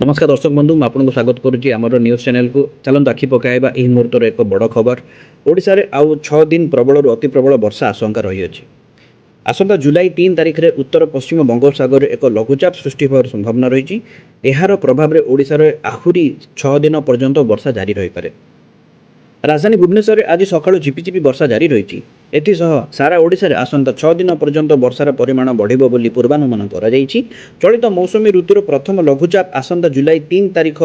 नमस्कार दर्शक बंधु आपको स्वागत करुच्ची आम न्यूज चैनल को चलते आखि पकाइबा यह मुहूर्त एक बड़ खबर। ओडिशा रे आउ 6 दिन प्रबल अति प्रबल वर्षा आशंका रही अछि। आसंता जुलाई 3 तारिख रे उत्तर पश्चिम बंगोपसागर एक लघुचाप सृष्टि होवार संभावना रही। यार प्रभाव रे ओडिशा रे आहुरी 6 दिन पर्यंत वर्षा जारी रही पारे। राजधानी भुवनेश्वर आज सकाळु झिपिझिपि वर्षा जारी रही। एथिसह सारा ओडिशा रे आसंता 6 दिन पर्यंत वर्षार परिमाण बढ़िबो बोली पूर्वानुमान कराଯାଇଛି। चलित मौसुमी ऋतुर प्रथम लघुचाप आसंता जुलाई 3 तारिख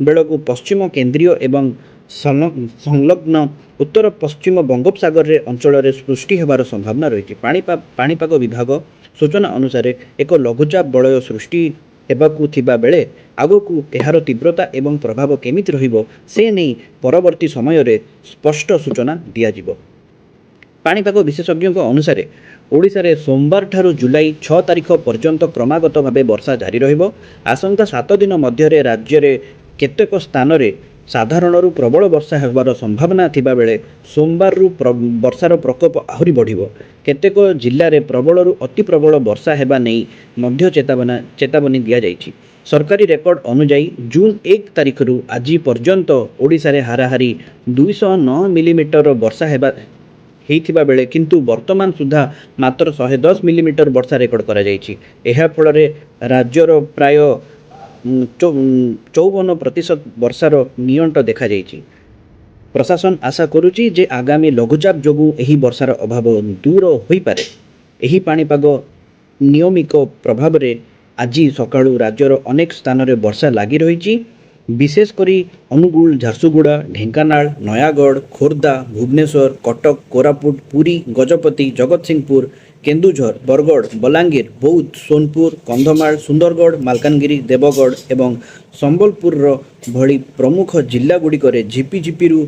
बेलू पश्चिम केन्द्रीय एवं संलग्न उत्तर पश्चिम बंगोपसागर रे अंचल रे सृष्टि होबार संभावना रही। पाणीपाग विभाग सूचना अनुसार एक लघुचाप बलय सृष्टि हेबाकु थिबा बेले आगकू एहार तीव्रता एवं प्रभाव केमिति रहिबो से नहीं परवर्ती समय रे स्पष्ट सूचना दिया जिवो। पाणीपाग विशेषज्ञों अनुसार ओडिशा रे सोमवार ठारू जुलाई 6 तारिख पर्यंत क्रमागत भावे वर्षा जारी रहिबो। आसंता 7 दिन मध्य रे राज्य रे केतेक स्थान रे साधारणरू प्रबल वर्षा हेबार संभावना थिबा बेले सोमवार रु वर्षार प्रकोप आहुरी बढ़िबो। केतेक जिल्ला रे प्रबलरू अति प्रबल वर्षा हेबा नहीं मध्य चेतावनी दिया जाइछि। सरकारी रेकर्ड अनुसार जून 1 तारिख रु आज पर्यंत ओडिशा रे हाराहारी 209 मिलीमीटर वर्षा हेइथिबा बेले किंतु वर्तमान सुधा मात्र 110 मिलीमीटर वर्षा रेकर्ड करा जाइछि। एहा फल रे राज्यर प्राय 54% वर्षार नियंट देखा जाइछि। प्रशासन आशा करुछि जे आगामी लघुचाप जोगु एही वर्षार अभाव दूर होई पारे। एही पाणीपाग नियमिक प्रभाव रे आज सकाळु राज्यर अनेक स्थान रे वर्षा लागी रही। विशेषकरी अनुगुल, झारसुगुड़ा, ढेंकानाल, नयागढ़, खोर्धा, भुवनेश्वर, कटक, कोरापुट, पुरी, गजपति, जगतसिंहपुर, केन्दुझर, बरगढ़, बलांगीर, बौद्ध, सोनपुर, कंधमाल, सुंदरगढ़, मालकानगिरी, देवगढ़ एवं संबलपुर भली प्रमुख जिला गुड़िक झिपिझिपिरु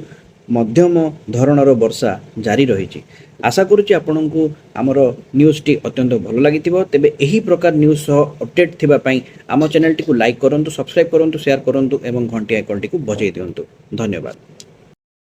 मध्यम धरणर वर्षा जारी रही। आशा करुच्ची आपंक आमर न्यूज टी अत्यंत भल लगी। तेबे एही प्रकार न्यूज सह अपडेट थिबा पई आम चैनल टी को लाइक करंतु, सब्सक्राइब करंतु, शेयर करंतु एवं घंटी आइकन टी को बजाई दियंतु। धन्यवाद।